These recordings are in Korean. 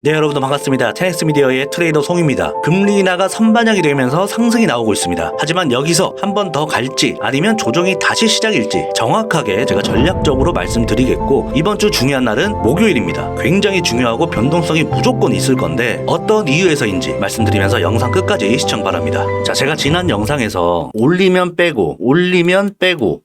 네, 여러분들 반갑습니다. 테넥스 미디어의 트레이더 송입니다. 금리 인하가 선반영이 되면서 상승이 나오고 있습니다. 하지만 여기서 한 번 더 갈지 아니면 조정이 다시 시작일지 정확하게 제가 전략적으로 말씀드리겠고, 이번 주 중요한 날은 목요일입니다. 굉장히 중요하고 변동성이 무조건 있을 건데 어떤 이유에서인지 말씀드리면서 영상 끝까지 시청 바랍니다. 자, 제가 지난 영상에서 올리면 빼고 올리면 빼고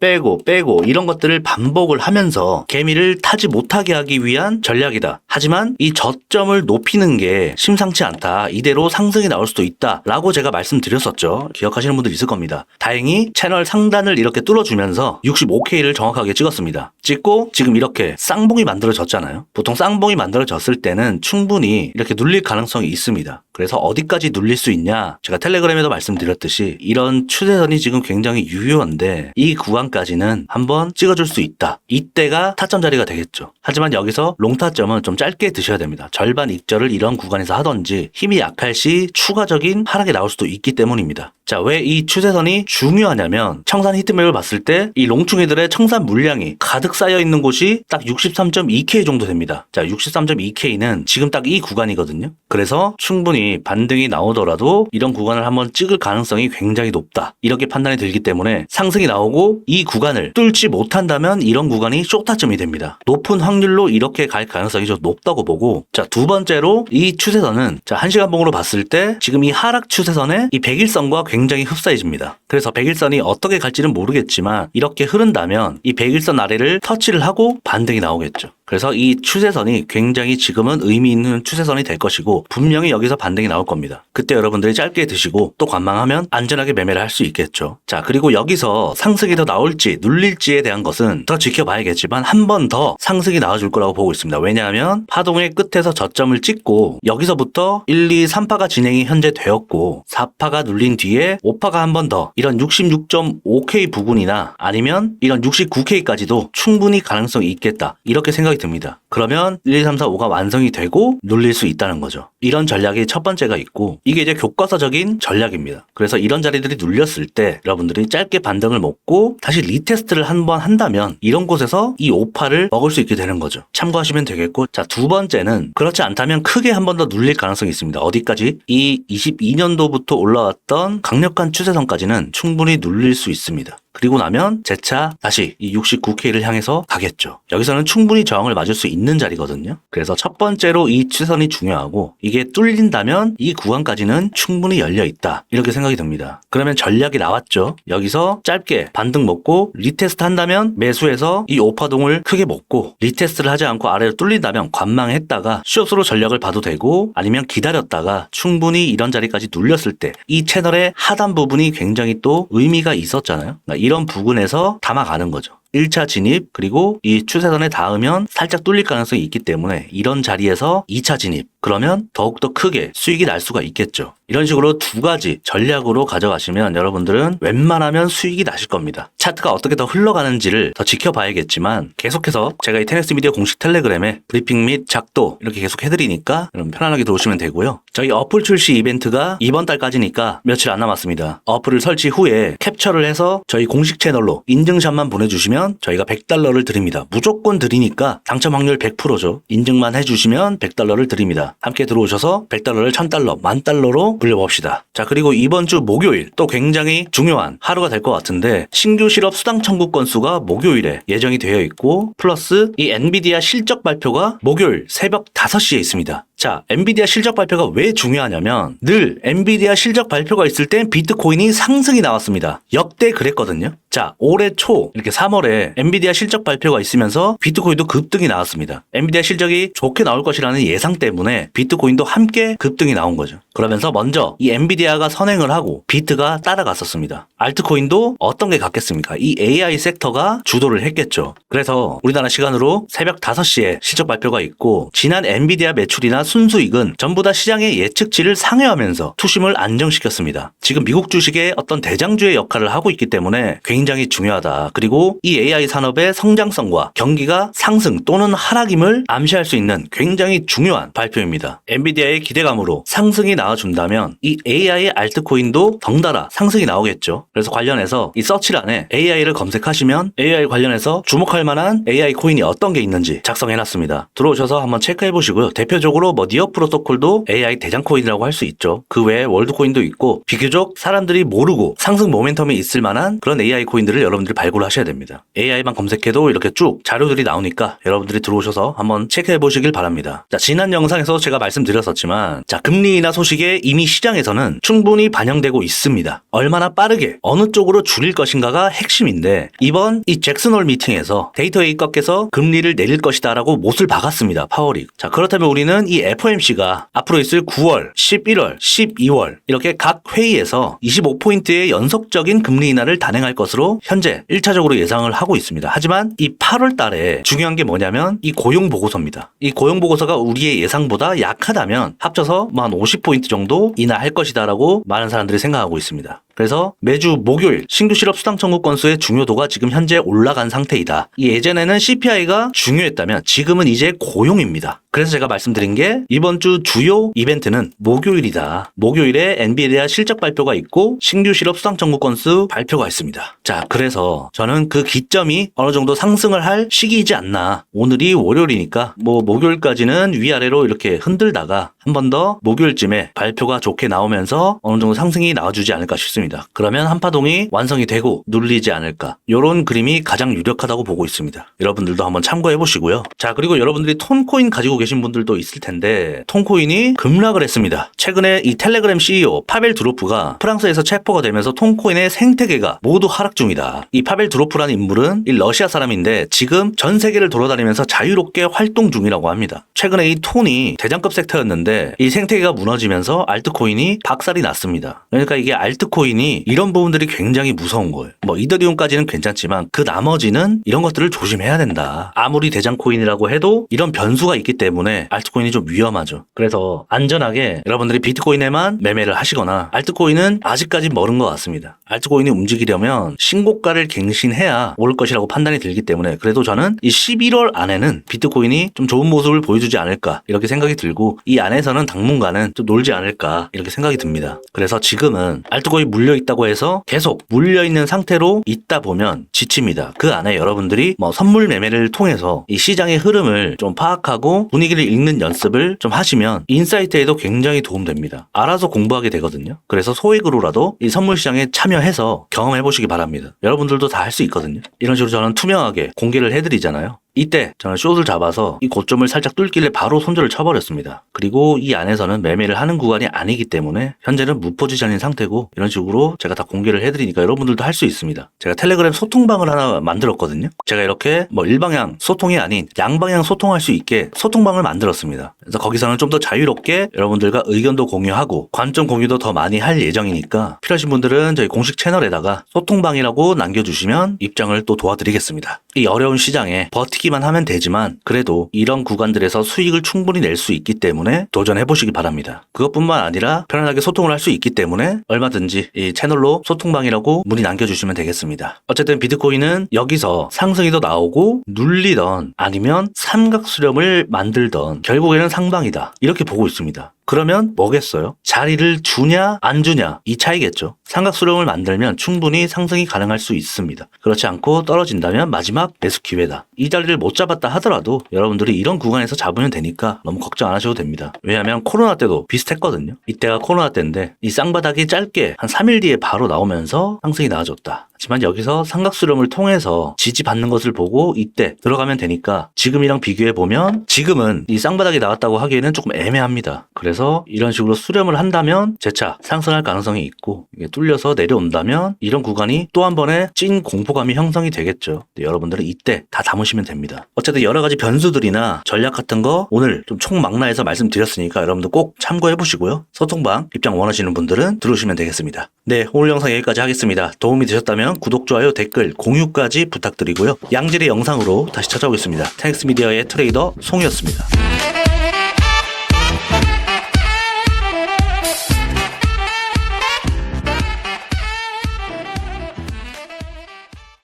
이런 것들을 반복을 하면서 개미를 타지 못하게 하기 위한 전략이다. 하지만 이 저점을 높이는 게 심상치 않다. 이대로 상승이 나올 수도 있다. 라고 제가 말씀드렸었죠. 기억하시는 분들 있을 겁니다. 다행히 채널 상단을 이렇게 뚫어주면서 65K를 정확하게 찍었습니다. 찍고 지금 이렇게 쌍봉이 만들어졌잖아요. 보통 쌍봉이 만들어졌을 때는 충분히 이렇게 눌릴 가능성이 있습니다. 그래서 어디까지 눌릴 수 있냐? 제가 텔레그램에도 말씀드렸듯이 이런 추세선이 지금 굉장히 유효한데 이 구간까지는 한번 찍어줄 수 있다. 이때가 타점 자리가 되겠죠. 하지만 여기서 롱타점은 좀 짧게 드셔야 됩니다. 절반 익절을 이런 구간에서 하던지 힘이 약할 시 추가적인 하락이 나올 수도 있기 때문입니다. 자, 왜 이 추세선이 중요하냐면 청산 히트맵을 봤을 때 이 롱충이들의 청산 물량이 가득 쌓여 있는 곳이 딱 63.2K 정도 됩니다. 자, 63.2K는 지금 딱 이 구간이거든요. 그래서 충분히 반등이 나오더라도 이런 구간을 한번 찍을 가능성이 굉장히 높다. 이렇게 판단이 들기 때문에 상승이 나오고 이 구간을 뚫지 못한다면 이런 구간이 쇼타점이 됩니다. 높은 확률로 이렇게 갈 가능성이 좀 높다고 보고, 자, 두 번째로 이 추세선은 자, 1시간봉으로 봤을 때 지금 이 하락 추세선에 이 100일선과 굉장히 흡사해집니다. 그래서 100일선이 어떻게 갈지는 모르겠지만 이렇게 흐른다면 이 100일선 아래를 터치를 하고 반등이 나오겠죠. 그래서 이 추세선이 굉장히 지금은 의미 있는 추세선이 될 것이고 분명히 여기서 반등이 나올 겁니다. 그때 여러분들이 짧게 드시고 또 관망하면 안전하게 매매를 할 수 있겠죠. 자, 그리고 여기서 상승이 더 나올지 눌릴지에 대한 것은 더 지켜봐야겠지만 한 번 더 상승이 나와줄 거라고 보고 있습니다. 왜냐하면 파동의 끝에서 저점을 찍고 여기서부터 1, 2, 3파가 진행이 현재 되었고 4파가 눌린 뒤에 5파가 한 번 더 이런 66.5K 부근이나 아니면 이런 69K까지도 충분히 가능성이 있겠다. 이렇게 생각이 듭니다. 그러면 1, 2, 3, 4, 5가 완성이 되고 눌릴 수 있다는 거죠. 이런 전략이 첫 번째가 있고 이게 이제 교과서적인 전략입니다. 그래서 이런 자리들이 눌렸을 때 여러분들이 짧게 반등을 먹고 다시 리테스트를 한번 한다면 이런 곳에서 이 5파를 먹을 수 있게 되는 거죠. 참고하시면 되겠고, 자, 두 번째는 그렇지 않다면 크게 한 번 더 눌릴 가능성이 있습니다. 어디까지? 이 22년도부터 올라왔던 강력한 추세선까지는 충분히 눌릴 수 있습니다. 그리고 나면 재차 다시 이 69K를 향해서 가겠죠. 여기서는 충분히 저항을 맞을 수 있는 자리거든요. 그래서 첫 번째로 이 추세선이 중요하고 이게 뚫린다면 이 구간까지는 충분히 열려있다. 이렇게 생각이 듭니다. 그러면 전략이 나왔죠. 여기서 짧게 반등 먹고 리테스트 한다면 매수해서 이 오파동을 크게 먹고 리테스트를 하지 않고 아래로 뚫린다면 관망했다가 숏으로 전략을 봐도 되고 아니면 기다렸다가 충분히 이런 자리까지 눌렸을 때 이 채널의 하단 부분이 굉장히 또 의미가 있었잖아요. 이런 부분에서 담아가는 거죠. 1차 진입 그리고 이 추세선에 닿으면 살짝 뚫릴 가능성이 있기 때문에 이런 자리에서 2차 진입, 그러면 더욱더 크게 수익이 날 수가 있겠죠. 이런 식으로 두 가지 전략으로 가져가시면 여러분들은 웬만하면 수익이 나실 겁니다. 차트가 어떻게 더 흘러가는지를 더 지켜봐야겠지만 계속해서 제가 이 테넥스 미디어 공식 텔레그램에 브리핑 및 작도 이렇게 계속 해드리니까 여러분 편안하게 들어오시면 되고요. 저희 어플 출시 이벤트가 이번 달까지니까 며칠 안 남았습니다. 어플을 설치 후에 캡처를 해서 저희 공식 채널로 인증샷만 보내주시면 저희가 $100를 드립니다. 무조건 드리니까 당첨 확률 100%죠. 인증만 해주시면 $100를 드립니다. 함께 들어오셔서 $100를 $1000, $10,000로 불려봅시다. 자, 그리고 이번 주 목요일 또 굉장히 중요한 하루가 될 것 같은데 신규 실업 수당 청구 건수가 목요일에 예정이 되어 있고 플러스 이 엔비디아 실적 발표가 목요일 새벽 5시에 있습니다. 자, 엔비디아 실적 발표가 왜 중요하냐면 늘 엔비디아 실적 발표가 있을 땐 비트코인이 상승이 나왔습니다. 역대 그랬거든요. 자, 올해 초 이렇게 3월에 엔비디아 실적 발표가 있으면서 비트코인도 급등이 나왔습니다. 엔비디아 실적이 좋게 나올 것이라는 예상 때문에 비트코인도 함께 급등이 나온 거죠. 그러면서 먼저 이 엔비디아가 선행을 하고 비트가 따라갔었습니다. 알트코인도 어떤 게 같겠습니까? 이 AI 섹터가 주도를 했겠죠. 그래서 우리나라 시간으로 새벽 5시에 실적 발표가 있고 지난 엔비디아 매출이나 순수익은 전부 다 시장의 예측치를 상회하면서 투심을 안정시켰습니다. 지금 미국 주식의 어떤 대장주의 역할을 하고 있기 때문에 굉장히 중요하다. 그리고 이 AI 산업의 성장성과 경기가 상승 또는 하락임을 암시할 수 있는 굉장히 중요한 발표입니다. 엔비디아의 기대감으로 상승이 나와준다면 이 AI 알트코인도 덩달아 상승이 나오겠죠. 그래서 관련해서 이 서치란에 AI를 검색하시면 AI 관련해서 주목할 만한 AI 코인이 어떤 게 있는지 작성해놨습니다. 들어오셔서 한번 체크해보시고요. 대표적으로 뭐 니어 프로토콜도 AI 대장 코인이라고 할 수 있죠. 그 외에 월드코인도 있고 비교적 사람들이 모르고 상승 모멘텀이 있을 만한 그런 AI 코인들을 여러분들이 발굴하셔야 됩니다. AI만 검색해도 이렇게 쭉 자료들이 나오니까 여러분들이 들어오셔서 한번 체크해보시길 바랍니다. 자, 지난 영상에서 제가 말씀드렸었지만 자, 금리 인하 소식에 이미 시장에서는 충분히 반영되고 있습니다. 얼마나 빠르게 어느 쪽으로 줄일 것인가가 핵심인데 이번 이 잭슨홀 미팅에서 데이터 A급께서 금리를 내릴 것이다 라고 못을 박았습니다. 파월이. 자, 그렇다면 우리는 이 FOMC가 앞으로 있을 9월, 11월, 12월 이렇게 각 회의에서 25포인트의 연속적인 금리 인하를 단행할 것으로 현재 1차적으로 예상을 하고 있습니다. 하지만 이 8월 달에 중요한 게 뭐냐면 이 고용 보고서입니다. 이 고용 보고서가 우리의 예상보다 약하다면 합쳐서 한 50포인트 정도 인하할 것이다 라고 많은 사람들이 생각하고 있습니다. 그래서 매주 목요일 신규 실업 수당 청구 건수의 중요도가 지금 현재 올라간 상태이다. 예전에는 CPI가 중요했다면 지금은 이제 고용입니다. 그래서 제가 말씀드린 게 이번 주 주요 이벤트는 목요일이다. 목요일에 엔비디아 실적 발표가 있고 신규 실업 수당 청구 건수 발표가 있습니다. 자, 그래서 저는 그 기점이 어느 정도 상승을 할 시기이지 않나. 오늘이 월요일이니까 뭐 목요일까지는 위아래로 이렇게 흔들다가 한 번 더 목요일쯤에 발표가 좋게 나오면서 어느 정도 상승이 나와주지 않을까 싶습니다. 그러면 한파동이 완성이 되고 눌리지 않을까. 이런 그림이 가장 유력하다고 보고 있습니다. 여러분들도 한번 참고해 보시고요. 자, 그리고 여러분들이 톤코인 가지고 계신 분들도 있을 텐데 톤코인이 급락을 했습니다. 최근에 이 텔레그램 CEO 파벨 드로프가 프랑스에서 체포가 되면서 톤코인의 생태계가 모두 하락 중이다. 이 파벨 드로프라는 인물은 이 러시아 사람인데 지금 전 세계를 돌아다니면서 자유롭게 활동 중이라고 합니다. 최근에 이 톤이 대장급 섹터였는데 이 생태계가 무너지면서 알트코인이 박살이 났습니다. 그러니까 이게 알트코인이 이런 부분들이 굉장히 무서운 거예요. 뭐 이더리움까지는 괜찮지만 그 나머지는 이런 것들을 조심해야 된다. 아무리 대장 코인이라고 해도 이런 변수가 있기 때문에 알트코인이 좀 위험하죠. 그래서 안전하게 여러분들이 비트코인에만 매매를 하시거나 알트코인은 아직까지 멀은 것 같습니다. 알트코인이 움직이려면 신고가를 갱신해야 올 것이라고 판단이 들기 때문에 그래도 저는 이 11월 안에는 비트코인이 좀 좋은 모습을 보여주지 않을까 이렇게 생각이 들고 이 안에서는 당분간은 좀 놀지 않을까 이렇게 생각이 듭니다. 그래서 지금은 알트코인 물려있다고 해서 계속 물려있는 상태로 있다 보면 지칩니다. 그 안에 여러분들이 뭐 선물 매매를 통해서 이 시장의 흐름을 좀 파악하고 분위기를 읽는 연습을 좀 하시면 인사이트에도 굉장히 도움됩니다. 알아서 공부하게 되거든요. 그래서 소액으로라도 이 선물 시장에 참여해서 경험해 보시기 바랍니다. 여러분들도 다 할 수 있거든요. 이런 식으로 저는 투명하게 공개를 해드리잖아요. 이때 저는 숏을 잡아서 이 고점을 살짝 뚫길래 바로 손절을 쳐버렸습니다. 그리고 이 안에서는 매매를 하는 구간이 아니기 때문에 현재는 무포지션인 상태고 이런 식으로 제가 다 공개를 해드리니까 여러분들도 할 수 있습니다. 제가 텔레그램 소통방을 하나 만들었거든요. 제가 이렇게 뭐 일방향 소통이 아닌 양방향 소통할 수 있게 소통방을 만들었습니다. 그래서 거기서는 좀 더 자유롭게 여러분들과 의견도 공유하고 관점 공유도 더 많이 할 예정이니까 필요하신 분들은 저희 공식 채널에다가 소통방이라고 남겨주시면 입장을 또 도와드리겠습니다. 이 어려운 시장에 버티기만 하면 되지만 그래도 이런 구간들에서 수익을 충분히 낼 수 있기 때문에 도전해보시기 바랍니다. 그것뿐만 아니라 편안하게 소통을 할 수 있기 때문에 얼마든지 이 채널로 소통방이라고 문의 남겨주시면 되겠습니다. 어쨌든 비트코인은 여기서 상승이 더 나오고 눌리던 아니면 삼각 수렴을 만들던 결국에는 상방이다 이렇게 보고 있습니다. 그러면 뭐겠어요? 자리를 주냐 안 주냐 이 차이겠죠. 삼각수렴을 만들면 충분히 상승이 가능할 수 있습니다. 그렇지 않고 떨어진다면 마지막 매수 기회다. 이 자리를 못 잡았다 하더라도 여러분들이 이런 구간에서 잡으면 되니까 너무 걱정 안 하셔도 됩니다. 왜냐하면 코로나 때도 비슷했거든요. 이때가 코로나 때인데 이 쌍바닥이 짧게 한 3일 뒤에 바로 나오면서 상승이 나아졌다. 하지만 여기서 삼각수렴을 통해서 지지받는 것을 보고 이때 들어가면 되니까 지금이랑 비교해보면 지금은 이 쌍바닥이 나왔다고 하기에는 조금 애매합니다. 그래서 이런 식으로 수렴을 한다면 재차 상승할 가능성이 있고 이게 뚫려서 내려온다면 이런 구간이 또 한 번의 찐 공포감이 형성이 되겠죠. 여러분들은 이때 다 담으시면 됩니다. 어쨌든 여러 가지 변수들이나 전략 같은 거 오늘 좀 총망라해서 말씀드렸으니까 여러분들 꼭 참고해보시고요. 소통방 입장 원하시는 분들은 들어오시면 되겠습니다. 네, 오늘 영상 여기까지 하겠습니다. 도움이 되셨다면 구독, 좋아요, 댓글, 공유까지 부탁드리고요. 양질의 영상으로 다시 찾아오겠습니다. 테넥스 미디어의 트레이더 송이었습니다.